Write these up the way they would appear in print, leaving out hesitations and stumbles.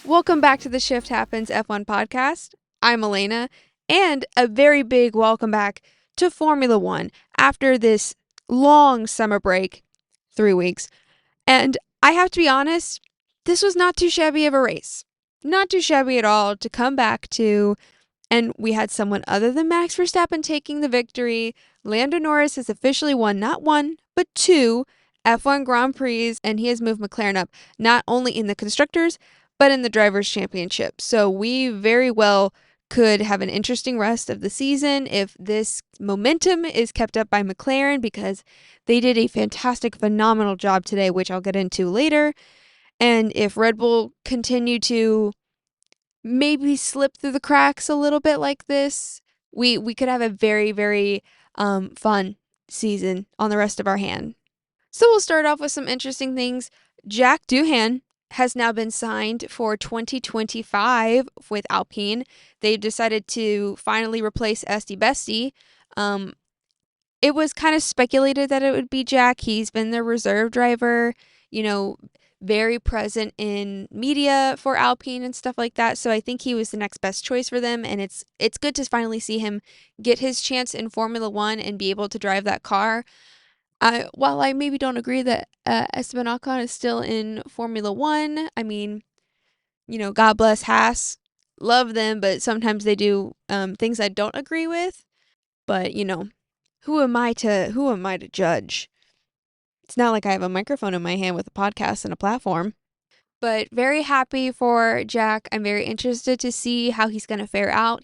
Welcome back to the Shift Happens F1 podcast. I'm Elena, and a very big welcome back to Formula One after this long summer break, 3 weeks. And I have to be honest, this was not too shabby of a race. Not too shabby at all to come back to, and we had someone other than Max Verstappen taking the victory. Lando Norris has officially won not one, but two F1 Grand Prix, and he has moved McLaren up not only in the Constructors, but in the Drivers' Championship. So we very well could have an interesting rest of the season if this momentum is kept up by McLaren, because they did a fantastic, phenomenal job today, which I'll get into later. And if Red Bull continue to maybe slip through the cracks a little bit like this, we could have a very, very fun season on the rest of our hand. So we'll start off with some interesting things. Jack Doohan has now been signed for 2025 with Alpine. They've decided to finally replace Esty Bestie. It was kind of speculated that it would be Jack. He's been the reserve driver, very present in media for Alpine and stuff like that. So I think he was the next best choice for them. And it's good to finally see him get his chance in Formula One and be able to drive that car. While I maybe don't agree that Esteban Ocon is still in Formula One, I mean, God bless Haas. Love them, but sometimes they do things I don't agree with. But, who am I to judge? It's not like I have a microphone in my hand with a podcast and a platform. But very happy for Jack. I'm very interested to see how he's going to fare out.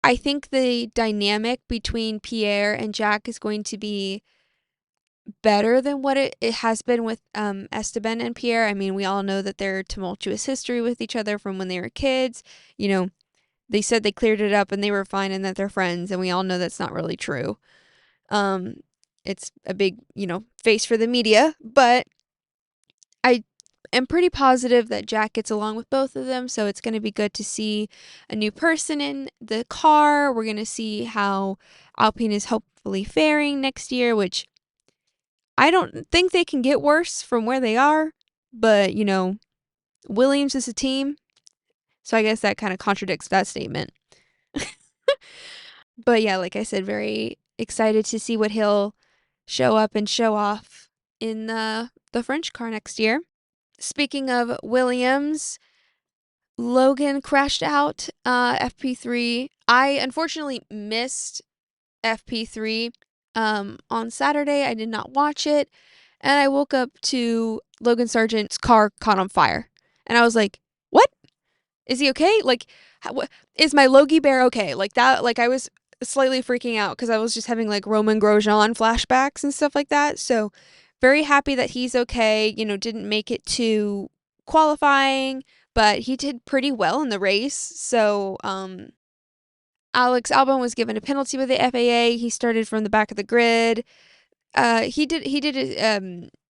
I think the dynamic between Pierre and Jack is going to be better than what it has been with Esteban and Pierre. I mean, we all know that their tumultuous history with each other from when they were kids. They said they cleared it up and they were fine and that they're friends, and we all know that's not really true. It's a big, face for the media, but I am pretty positive that Jack gets along with both of them, so it's going to be good to see a new person in the car. We're going to see how Alpine is hopefully faring next year, which I don't think they can get worse from where they are, but, Williams is a team, so I guess that kind of contradicts that statement. But yeah, like I said, very excited to see what he'll show up and show off in the French car next year. Speaking of Williams, Logan crashed out FP3. I unfortunately missed FP3 on Saturday. I did not watch it, and I woke up to Logan Sargent's car caught on fire, and I was like, "What? Is he okay? Like, is my Logie Bear okay?" Like that. Like I was slightly freaking out because I was just having like Roman Grosjean flashbacks and stuff like that. So very happy that he's okay. Didn't make it to qualifying, but he did pretty well in the race. So Alex Albon was given a penalty with the FAA. He started from the back of the grid. He did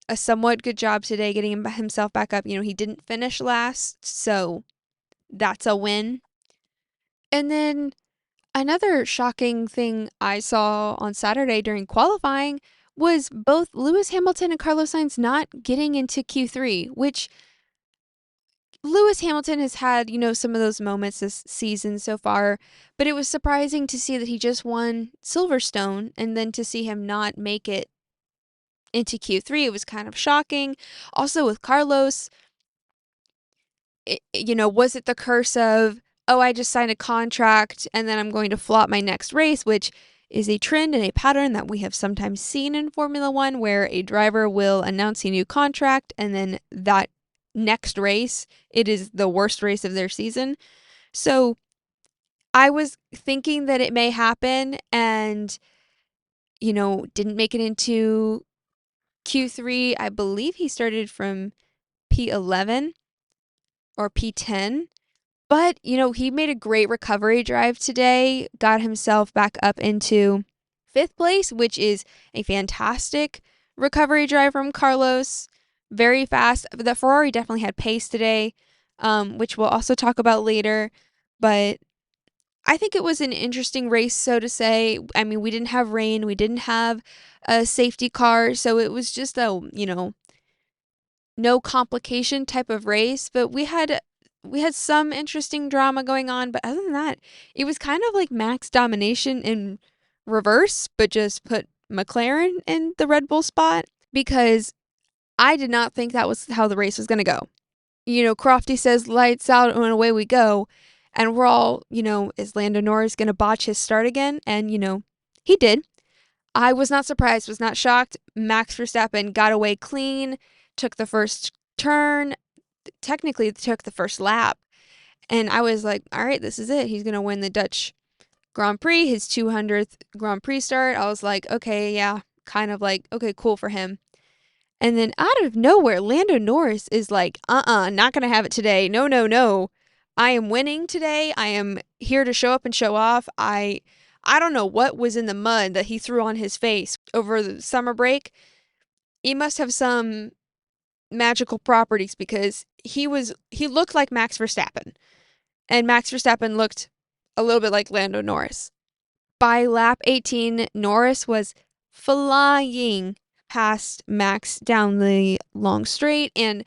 a somewhat good job today getting himself back up. He didn't finish last, so that's a win. And then another shocking thing I saw on Saturday during qualifying was both Lewis Hamilton and Carlos Sainz not getting into Q3, which Lewis Hamilton has had, some of those moments this season so far, but it was surprising to see that he just won Silverstone, and then to see him not make it into Q3, it was kind of shocking. Also with Carlos, was it the curse of, oh, I just signed a contract and then I'm going to flop my next race, which is a trend and a pattern that we have sometimes seen in Formula One, where a driver will announce a new contract and then that next race, it is the worst race of their season. So I was thinking that it may happen and, didn't make it into Q3. I believe he started from P11 or P10. But, he made a great recovery drive today, got himself back up into 5th place, which is a fantastic recovery drive from Carlos. Very fast. The Ferrari definitely had pace today, which we'll also talk about later. But I think it was an interesting race, so to say. I mean, we didn't have rain. We didn't have a safety car. So it was just a, no complication type of race, but we had some interesting drama going on, but other than that, it was kind of like Max domination in reverse, but just put McLaren in the Red Bull spot because I did not think that was how the race was going to go. Crofty says lights out and away we go. And we're all, is Lando Norris going to botch his start again? And, he did. I was not surprised, was not shocked. Max Verstappen got away clean, took the first turn, technically took the first lap. And I was like, all right, this is it. He's going to win the Dutch Grand Prix, his 200th Grand Prix start. I was like, okay, yeah, kind of like, okay, cool for him. And then out of nowhere, Lando Norris is like, not going to have it today. No, no, no. I am winning today. I am here to show up and show off. I don't know what was in the mud that he threw on his face over the summer break. He must have some magical properties because he looked like Max Verstappen. And Max Verstappen looked a little bit like Lando Norris. By lap 18, Norris was flying past Max down the long straight, and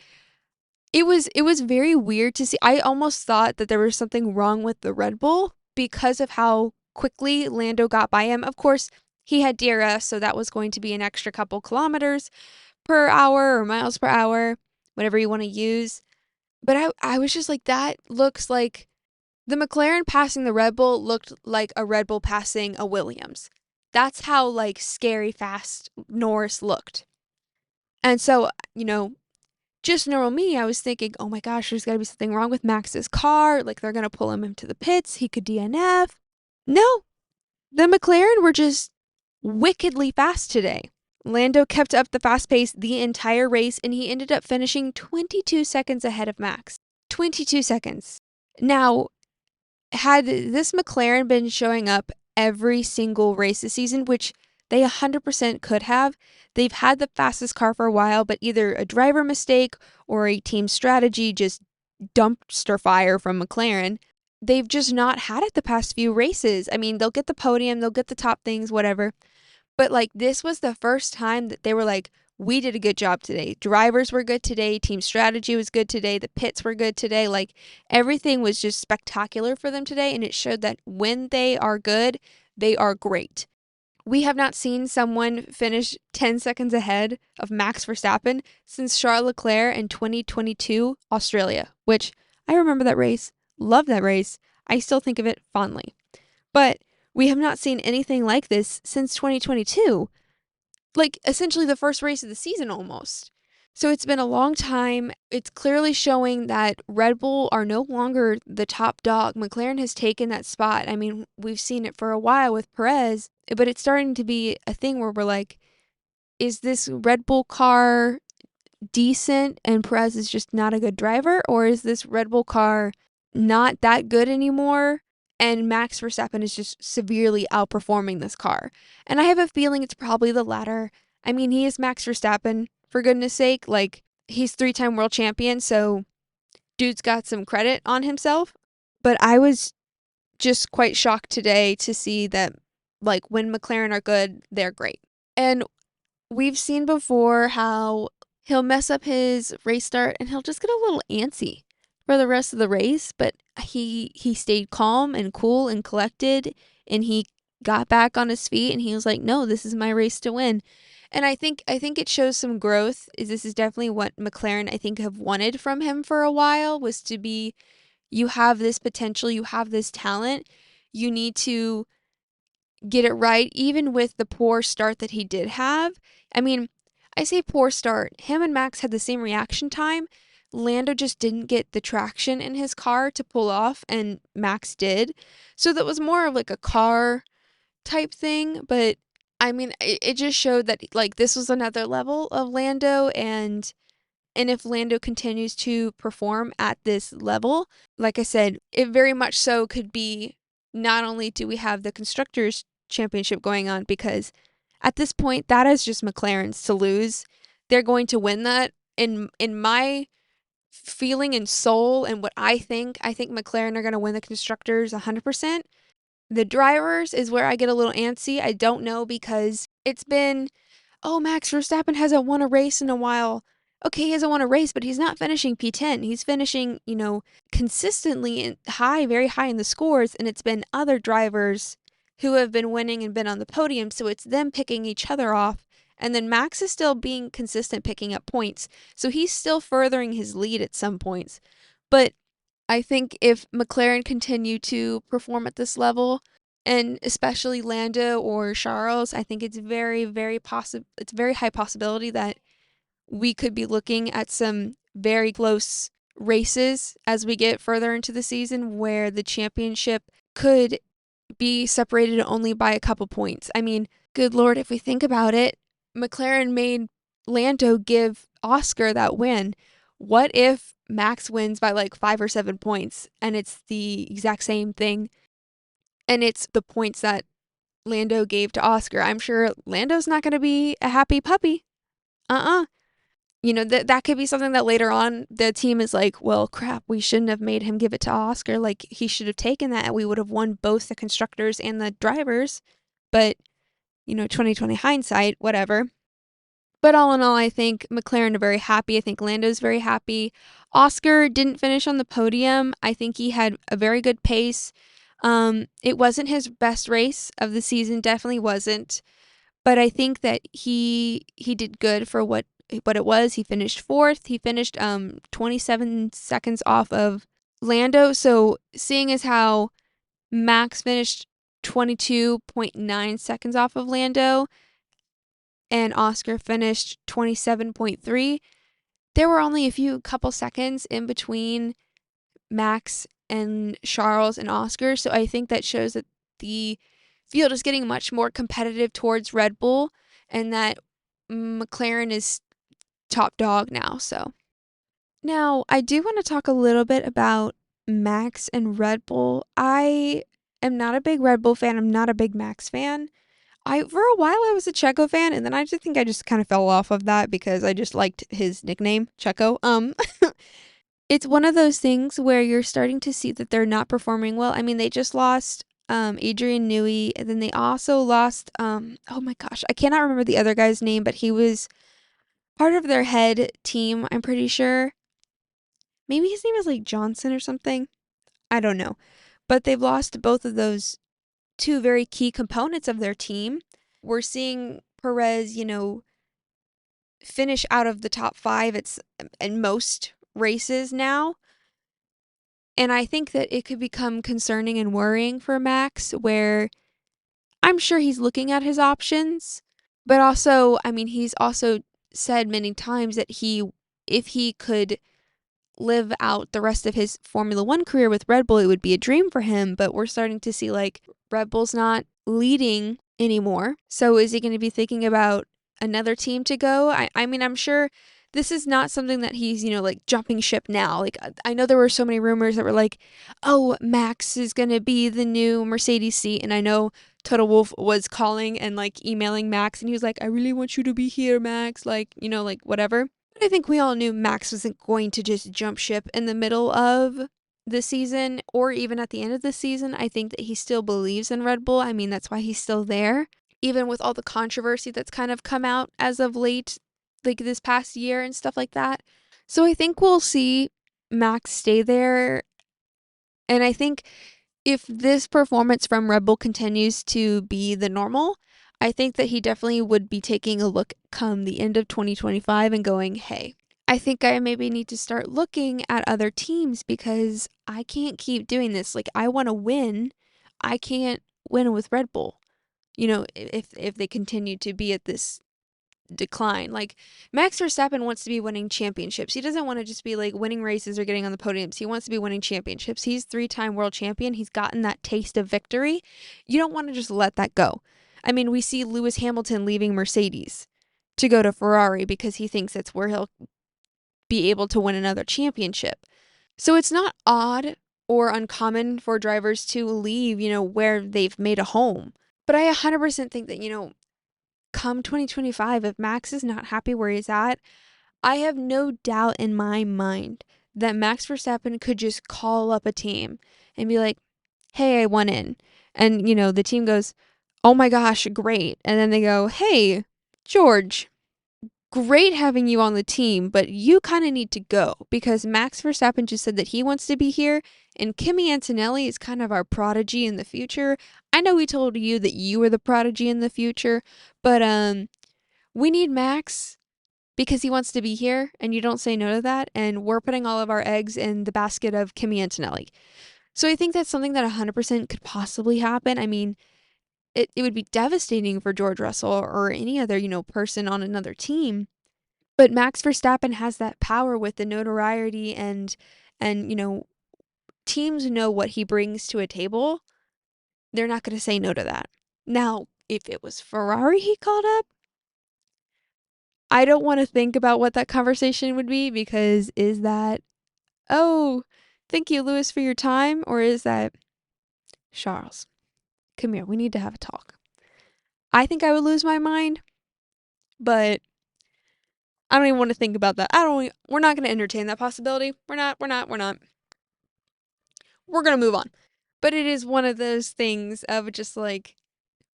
it was very weird to see. I almost thought that there was something wrong with the Red Bull because of how quickly Lando got by him. Of course, he had DRS, so that was going to be an extra couple kilometers per hour or miles per hour, whatever you want to use. But I was just like, that looks like the McLaren passing the Red Bull looked like a Red Bull passing a Williams. That's how like scary fast Norris looked. And so, just normal me, I was thinking, oh my gosh, there's got to be something wrong with Max's car. Like they're going to pull him into the pits. He could DNF. No, the McLaren were just wickedly fast today. Lando kept up the fast pace the entire race, and he ended up finishing 22 seconds ahead of Max. 22 seconds. Now, had this McLaren been showing up every single race this season, which they 100% could have, they've had the fastest car for a while, but either a driver mistake or a team strategy, just dumpster fire from McLaren. They've just not had it the past few races. I mean, they'll get the podium, they'll get the top things, whatever. But like this was the first time that they were like, we did a good job today. Drivers were good today. Team strategy was good today. The pits were good today. Like everything was just spectacular for them today. And it showed that when they are good, they are great. We have not seen someone finish 10 seconds ahead of Max Verstappen since Charles Leclerc in 2022 Australia, which I remember that race. Love that race. I still think of it fondly. But we have not seen anything like this since 2022. Like essentially the first race of the season almost. So it's been a long time. It's clearly showing that Red Bull are no longer the top dog. McLaren has taken that spot. I mean, we've seen it for a while with Perez, but it's starting to be a thing where we're like, is this Red Bull car decent and Perez is just not a good driver? Or is this Red Bull car not that good anymore and Max Verstappen is just severely outperforming this car? And I have a feeling it's probably the latter. I mean, he is Max Verstappen, for goodness sake. Like, he's 3-time world champion, so dude's got some credit on himself. But I was just quite shocked today to see that, like, when McLaren are good, they're great. And we've seen before how he'll mess up his race start and he'll just get a little antsy for the rest of the race, but he stayed calm and cool and collected, and he got back on his feet and he was like, no, this is my race to win. And I think it shows some growth. This is definitely what McLaren I think have wanted from him for a while, was to be, you have this potential, you have this talent, you need to get it right, even with the poor start that he did have. I mean, I say poor start. Him and Max had the same reaction time. Lando just didn't get the traction in his car to pull off, and Max did. So that was more of like a car type thing. But I mean, it just showed that like this was another level of Lando, and if Lando continues to perform at this level, like I said, it very much so could be, not only do we have the Constructors' Championship going on, because at this point, that is just McLaren's to lose. They're going to win that. In my feeling and soul and what I think McLaren are going to win the Constructors 100%. The drivers is where I get a little antsy. I don't know, because it's been, oh, Max Verstappen hasn't won a race in a while. okay, he doesn't want to race, but he's not finishing P10. He's finishing, consistently high, very high in the scores. And it's been other drivers who have been winning and been on the podium. So it's them picking each other off. And then Max is still being consistent, picking up points. So he's still furthering his lead at some points. But I think if McLaren continue to perform at this level, and especially Lando or Charles, I think it's very, very possible. It's a very high possibility that we could be looking at some very close races as we get further into the season where the championship could be separated only by a couple points. I mean, good Lord, if we think about it, McLaren made Lando give Oscar that win. What if Max wins by like 5 or 7 points and it's the exact same thing and it's the points that Lando gave to Oscar? I'm sure Lando's not going to be a happy puppy. That could be something that later on the team is like, well, crap, we shouldn't have made him give it to Oscar. Like, he should have taken that and we would have won both the constructors and the drivers. But, 2020 hindsight, whatever. But all in all, I think McLaren are very happy. I think Lando's very happy. Oscar didn't finish on the podium. I think he had a very good pace. It wasn't his best race of the season, definitely wasn't. But I think that he did good for what it was. He finished fourth. He finished 27 seconds off of Lando. So seeing as how Max finished 22.9 seconds off of Lando and Oscar finished 27.3, there were only a couple seconds in between Max and Charles and Oscar. So I think that shows that the field is getting much more competitive towards Red Bull and that McLaren is top dog now. So now I do want to talk a little bit about Max and Red Bull. I am not a big Red Bull fan. I'm not a big Max fan. For a while I was a Checo fan, and then I just think I just kind of fell off of that because I just liked his nickname, Checo. It's one of those things where you're starting to see that they're not performing well. I mean, they just lost Adrian Newey, and then they also lost oh my gosh, I cannot remember the other guy's name, but he was part of their head team, I'm pretty sure. Maybe his name is like Johnson or something. I don't know. But they've lost both of those two very key components of their team. We're seeing Perez, finish out of the top 5 in most races now. And I think that it could become concerning and worrying for Max, where I'm sure he's looking at his options, but also, I mean, he's also said many times that if he could live out the rest of his Formula One career with Red Bull, it would be a dream for him. But we're starting to see like Red Bull's not leading anymore. So is he going to be thinking about another team to go? I mean, I'm sure this is not something that he's, like jumping ship now. Like, I know there were so many rumors that were like, oh, Max is going to be the new Mercedes seat. And I know Total Wolf was calling and like emailing Max and he was like, I really want you to be here, Max. Like, like whatever. But I think we all knew Max wasn't going to just jump ship in the middle of the season or even at the end of the season. I think that he still believes in Red Bull. I mean, that's why he's still there. Even with all the controversy that's kind of come out as of late, like this past year and stuff like that. So I think we'll see Max stay there. And I think if this performance from Red Bull continues to be the normal, I think that he definitely would be taking a look come the end of 2025 and going, hey, I think I maybe need to start looking at other teams because I can't keep doing this. Like, I want to win. I can't win with Red Bull. If they continue to be at this decline. Like, Max Verstappen wants to be winning championships. He doesn't want to just be like winning races or getting on the podiums. He wants to be winning championships. He's 3-time world champion. He's gotten that taste of victory. You don't want to just let that go. I mean, we see Lewis Hamilton leaving Mercedes to go to Ferrari because he thinks it's where he'll be able to win another championship. So it's not odd or uncommon for drivers to leave, where they've made a home. But I 100% think that, come 2025, if Max is not happy where he's at, I have no doubt in my mind that Max Verstappen could just call up a team and be like, hey, I won in. And, the team goes, oh my gosh, great. And then they go, hey, George, great having you on the team, but you kind of need to go because Max Verstappen just said that he wants to be here, and Kimi Antonelli is kind of our prodigy in the future. I know we told you that you were the prodigy in the future, but we need Max because he wants to be here, and you don't say no to that, and we're putting all of our eggs in the basket of Kimi Antonelli. So I think that's something that 100% could possibly happen. I mean, it would be devastating for George Russell or any other, person on another team. But Max Verstappen has that power with the notoriety and teams know what he brings to a table. They're not going to say no to that. Now, if it was Ferrari he called up, I don't want to think about what that conversation would be because is that, oh, thank you, Lewis, for your time? Or is that, Charles, come here, we need to have a talk. I think I would lose my mind, but I don't even want to think about that. We're not going to entertain that possibility. We're not. We're going to move on. But it is one of those things of just like,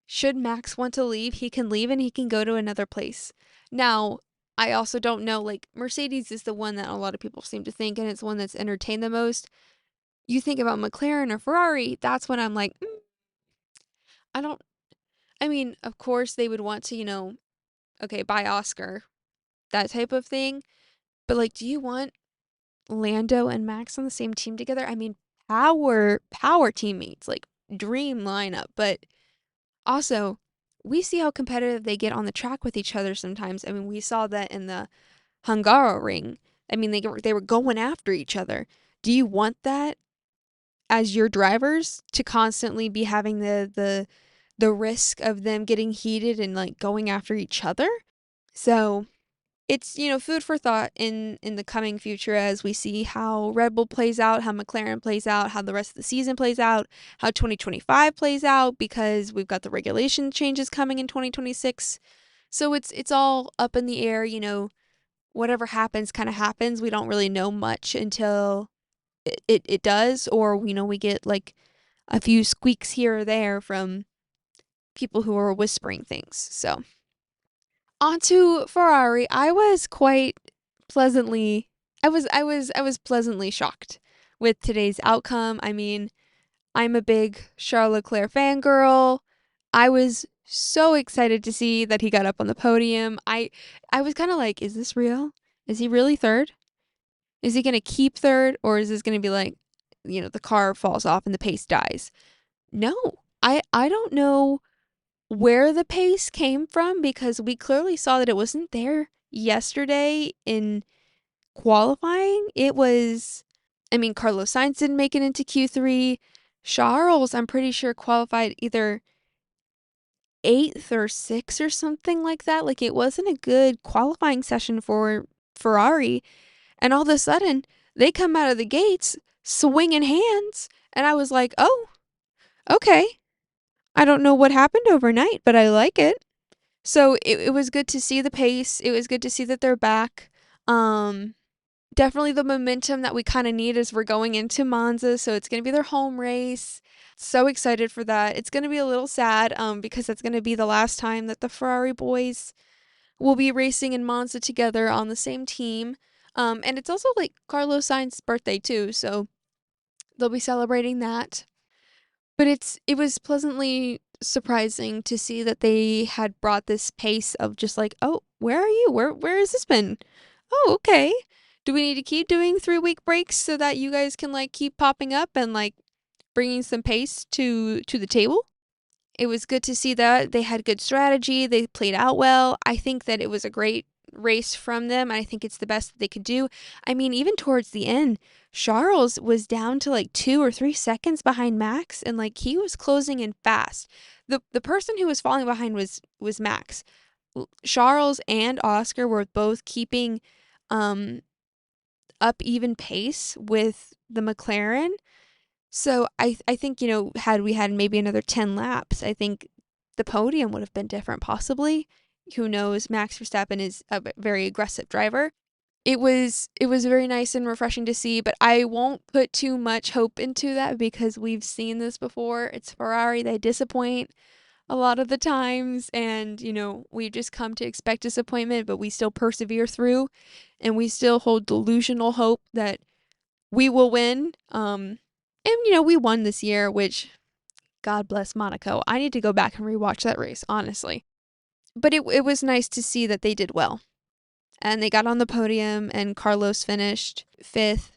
should Max want to leave, he can leave and he can go to another place. Now, I also don't know, like, Mercedes is the one that a lot of people seem to think, and it's one that's entertained the most. You think about McLaren or Ferrari, that's when I'm like, I don't, I mean, of course they would want to, okay, buy Oscar, that type of thing. But, like, do you want Lando and Max on the same team together? I mean, power teammates, like, dream lineup. But also, we see how competitive they get on the track with each other sometimes. I mean, we saw that in the Hungaroring. I mean, they were going after each other. Do you want that as your drivers to constantly be having the risk of them getting heated and like going after each other? So it's, food for thought in the coming future as we see how Red Bull plays out, how McLaren plays out, how the rest of the season plays out, how 2025 plays out, because we've got the regulation changes coming in 2026. So it's all up in the air, whatever happens kind of happens. We don't really know much until it does, or we get like a few squeaks here or there from people who are whispering things. So onto Ferrari. I was pleasantly shocked with today's outcome. I mean, I'm a big Charles Leclerc fangirl. I was so excited to see that he got up on the podium. I was kind of like, is this real? Is he really third? Is he going to keep third, or is this going to be like, the car falls off and the pace dies? No. I don't know where the pace came from because we clearly saw that it wasn't there yesterday in qualifying. I mean, Carlos Sainz didn't make it into Q3. Charles, I'm pretty sure, qualified either 8th or 6th or something like that. Like, it wasn't a good qualifying session for Ferrari. And all of a sudden, they come out of the gates swinging hands. And I was like, oh, okay. I don't know what happened overnight, but I like it. So it was good to see the pace. It was good to see that they're back. Definitely the momentum that we kind of need as we're going into Monza. So it's going to be their home race. So excited for that. It's going to be a little sad because it's going to be the last time that the Ferrari boys will be racing in Monza together on the same team. And it's also like Carlos Sainz's birthday too. So they'll be celebrating that. But it was pleasantly surprising to see that they had brought this pace of just like, oh, where are you? Where has this been? Oh, okay. Do we need to keep doing 3-week breaks so that you guys can like keep popping up and like bringing some pace to the table? It was good to see that they had good strategy. They played out well. I think that it was a great race from them. I think it's the best that they could do. I mean, even towards the end, Charles was down to like 2 or 3 seconds behind Max, and like he was closing in fast. The person who was falling behind was Max. Charles and Oscar were both keeping up even pace with the McLaren. So I think, had we had maybe another 10 laps, I think the podium would have been different possibly. Who knows? Max Verstappen is a very aggressive driver. It was very nice and refreshing to see, but I won't put too much hope into that because we've seen this before. It's Ferrari, they disappoint. a lot of the times. And, we've just come to expect disappointment, but we still persevere through and we still hold delusional hope that we will win. And, we won this year, which God bless Monaco. I need to go back and rewatch that race, honestly. But it was nice to see that they did well. And they got on the podium, and Carlos finished fifth.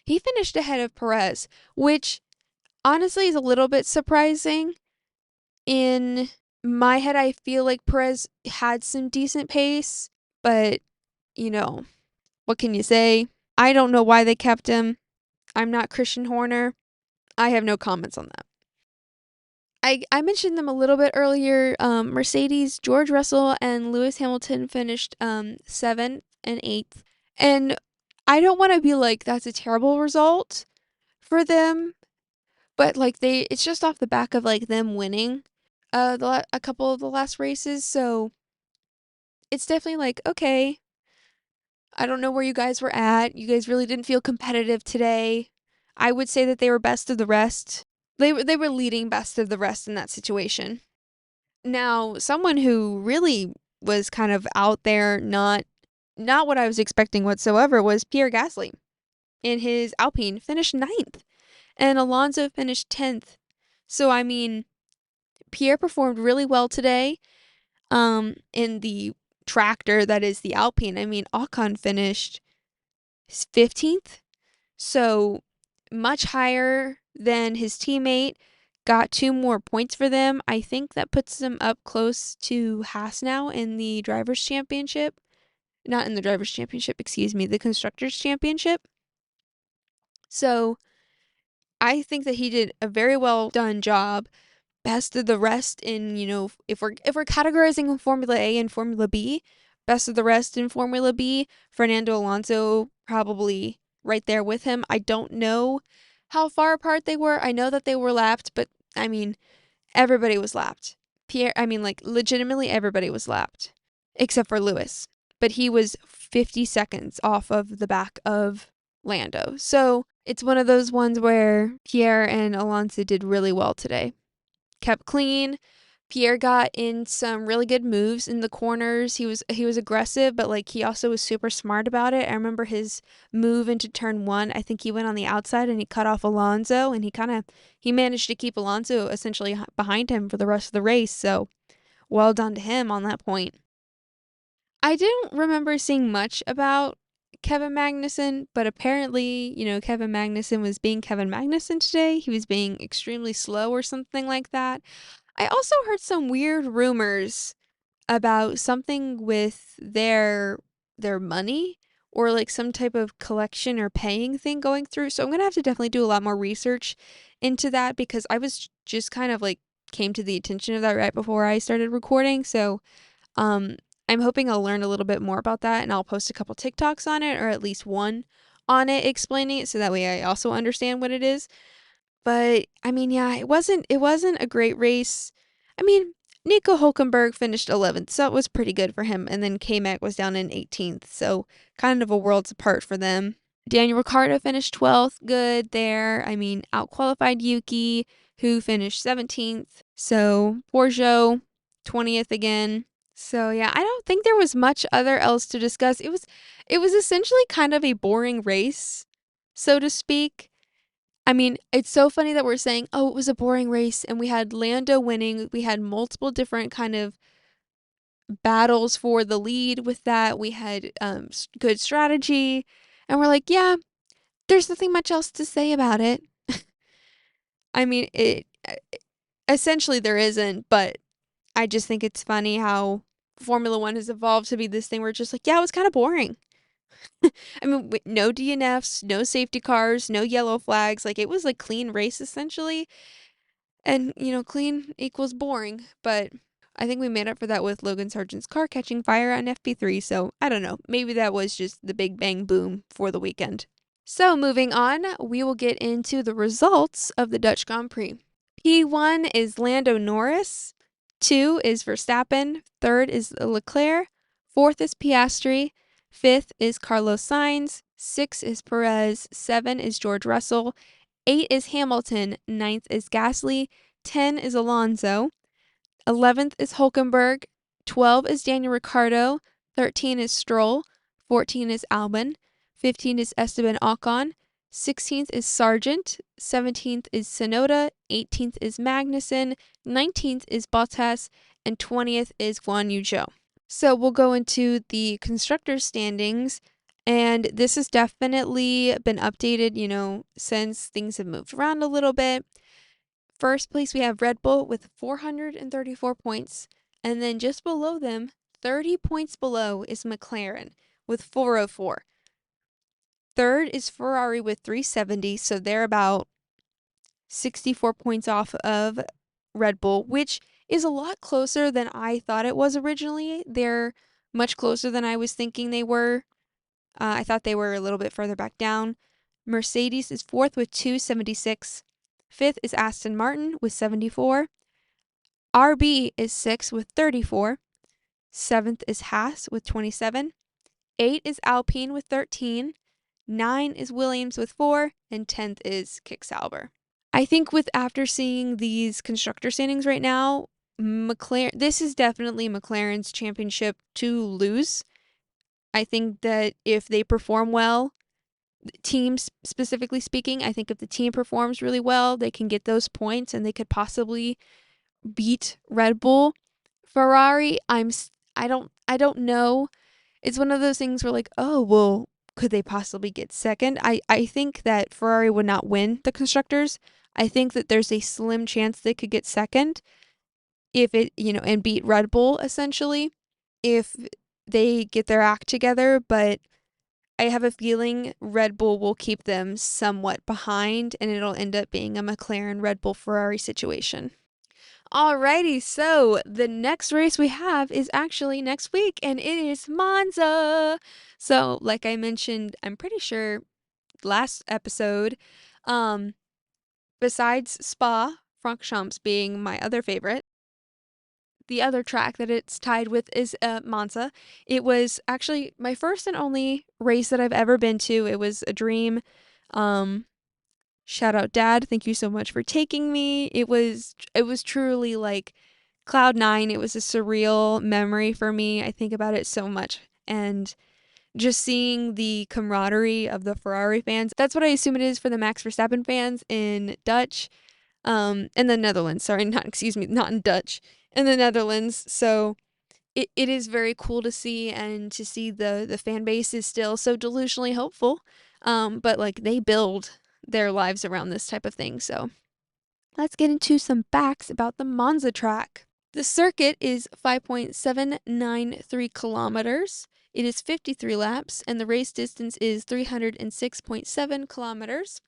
He finished ahead of Perez, which honestly is a little bit surprising. In my head, I feel like Perez had some decent pace, but, what can you say? I don't know why they kept him. I'm not Christian Horner. I have no comments on that. I mentioned them a little bit earlier. Mercedes, George Russell, and Lewis Hamilton finished 7th and 8th. And I don't want to be like, that's a terrible result for them. But like it's just off the back of like them winning a couple of the last races. So it's definitely like, okay, I don't know where you guys were at. You guys really didn't feel competitive today. I would say that they were best of the rest. They were leading best of the rest in that situation. Now, someone who really was kind of out there, not what I was expecting whatsoever, was Pierre Gasly. In his Alpine, finished 9th, and Alonso finished 10th. So I mean, Pierre performed really well today. In the tractor that is the Alpine. I mean, Ocon finished 15th. So much higher than his teammate, got 2 more points for them. I think that puts them up close to Haas now in the Drivers' Championship. Not in the Drivers' Championship, excuse me, the Constructors' Championship. So I think that he did a very well done job. Best of the rest in, if we're categorizing Formula A and Formula B, best of the rest in Formula B, Fernando Alonso probably right there with him. I don't know how far apart they were. I know that they were lapped, but I mean, everybody was lapped. Legitimately everybody was lapped except for Lewis, but he was 50 seconds off of the back of Lando. So it's one of those ones where Pierre and Alonso did really well today. Kept clean. Pierre got in some really good moves in the corners. He was aggressive, but like he also was super smart about it. I remember his move into turn 1. I think he went on the outside and he cut off Alonso, and he managed to keep Alonso essentially behind him for the rest of the race. So well done to him on that point. I didn't remember seeing much about Kevin Magnussen, but apparently, Kevin Magnussen was being Kevin Magnussen today. He was being extremely slow or something like that. I also heard some weird rumors about something with their money, or like some type of collection or paying thing going through. So I'm going to have to definitely do a lot more research into that, because I was just kind of like came to the attention of that right before I started recording. So I'm hoping I'll learn a little bit more about that, and I'll post a couple TikToks on it, or at least one on it explaining it, so that way I also understand what it is. But I mean, yeah, it wasn't a great race. I mean, Nico Hulkenberg finished 11th, so it was pretty good for him, and then K-Mac was down in 18th, so kind of a worlds apart for them. Daniel Ricciardo finished 12th, good there. I mean, outqualified Yuki, who finished 17th. So poor Joe, 20th again. So yeah, I don't think there was much other else to discuss. It was essentially kind of a boring race, so to speak. I mean, it's so funny that we're saying, oh, it was a boring race, and we had Lando winning. We had multiple different kind of battles for the lead with that. We had good strategy, and we're like, yeah, there's nothing much else to say about it. I mean, it essentially there isn't, but I just think it's funny how Formula One has evolved to be this thing where it's just like, yeah, it was kind of boring. I mean, no DNFs, no safety cars, no yellow flags. Like, it was a clean race, essentially. And, clean equals boring. But I think we made up for that with Logan Sargent's car catching fire on FP3. So, I don't know. Maybe that was just the big bang boom for the weekend. So, moving on, we will get into the results of the Dutch Grand Prix. P1 is Lando Norris. 2 is Verstappen. 3rd is Leclerc. 4th is Piastri. 5th is Carlos Sainz. 6 is Perez. 7 is George Russell. 8 is Hamilton. 9th is Gasly. 10 is Alonso. 11th is Hulkenberg. 12 is Daniel Ricciardo. 13 is Stroll. 14 is Albon. 15 is Esteban Ocon. 16th is Sargent. 17th is Sonoda. 18th is Magnussen. 19th is Bottas. And 20th is Guan Yu Zhou. So we'll go into the constructors' standings. And this has definitely been updated, since things have moved around a little bit. First place, we have Red Bull with 434 points. And then just below them, 30 points below, is McLaren with 404. Third is Ferrari with 370. So they're about 64 points off of Red Bull, which is a lot closer than I thought it was originally. They're much closer than I was thinking they were. I thought they were a little bit further back down. Mercedes is fourth with 276. Fifth is Aston Martin with 74. RB is sixth with 34. Seventh is Haas with 27. 8 is Alpine with 13. 9 is Williams with 4. And 10th is Kick Sauber. I think after seeing these constructor standings right now, this is definitely McLaren's championship to lose. I think that if they perform well, teams specifically speaking, I think if the team performs really well, they can get those points and they could possibly beat Red Bull. Ferrari, I don't know. It's one of those things where oh, well, could they possibly get second? I think that Ferrari would not win the constructors. I think that there's a slim chance they could get second if and beat Red Bull essentially if they get their act together, but I have a feeling Red Bull will keep them somewhat behind and it'll end up being a McLaren Red Bull Ferrari situation. Alrighty, so the next race we have is actually next week and it is Monza. So like I mentioned, I'm pretty sure last episode, besides Spa, Francorchamps being my other favorite, the other track that it's tied with is Monza. It was actually my first and only race that I've ever been to. It was a dream. Shout out Dad. Thank you so much for taking me. It was truly like cloud nine. It was a surreal memory for me. I think about it so much. And just seeing the camaraderie of the Ferrari fans. That's what I assume it is for the Max Verstappen fans in Dutch. In the Netherlands. Sorry, not in Dutch. In the Netherlands. So it is very cool to see, and to see the fan base is still so delusionally hopeful. But they build their lives around this type of thing. So let's get into some facts about the Monza track. The circuit is 5.793 kilometers. It is 53 laps, and the race distance is 306.7 kilometers.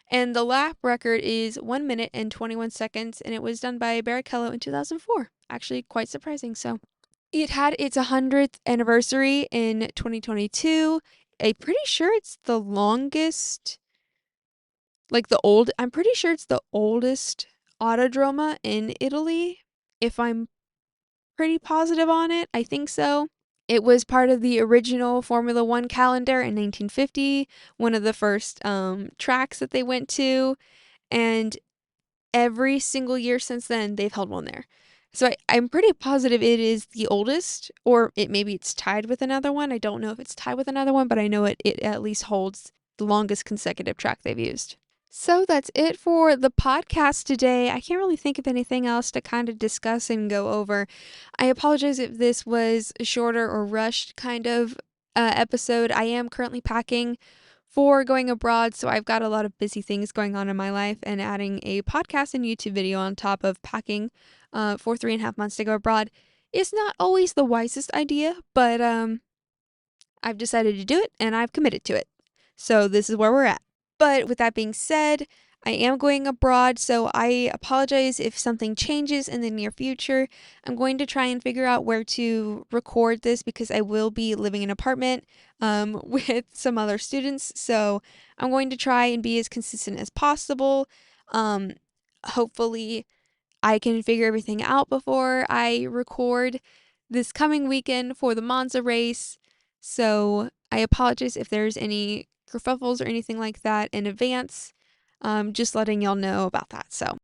And the lap record is 1 minute and 21 seconds, and it was done by Barrichello in 2004. Actually, quite surprising. So it had its 100th anniversary in 2022. I'm pretty sure it's the longest, I'm pretty sure it's the oldest autodroma in Italy, if I'm pretty positive on it. I think so. It was part of the original Formula One calendar in 1950, one of the first tracks that they went to, and every single year since then, they've held one there. So I'm pretty positive it is the oldest, or maybe it's tied with another one. I don't know if it's tied with another one, but I know it at least holds the longest consecutive track they've used. So that's it for the podcast today. I can't really think of anything else to kind of discuss and go over. I apologize if this was a shorter or rushed kind of episode. I am currently packing for going abroad, so I've got a lot of busy things going on in my life, and adding a podcast and YouTube video on top of packing for 3.5 months to go abroad is not always the wisest idea, but I've decided to do it and I've committed to it. So this is where we're at. But with that being said, I am going abroad, so I apologize if something changes in the near future. I'm going to try and figure out where to record this, because I will be living in an apartment with some other students. So I'm going to try and be as consistent as possible. Hopefully I can figure everything out before I record this coming weekend for the Monza race. So I apologize if there's any kerfuffles or anything like that in advance. Just letting y'all know about that. So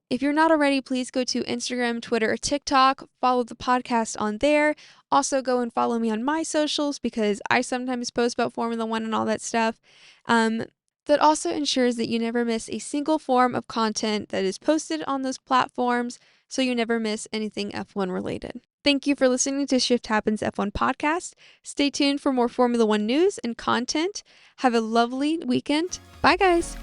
If you're not already, please go to Instagram, Twitter, or TikTok. Follow the podcast on there. Also, go and follow me on my socials because I sometimes post about Formula One and all that stuff. That also ensures that you never miss a single form of content that is posted on those platforms, so you never miss anything F1 related. Thank you for listening to Shift Happens F1 podcast. Stay tuned for more Formula One news and content. Have a lovely weekend. Bye, guys.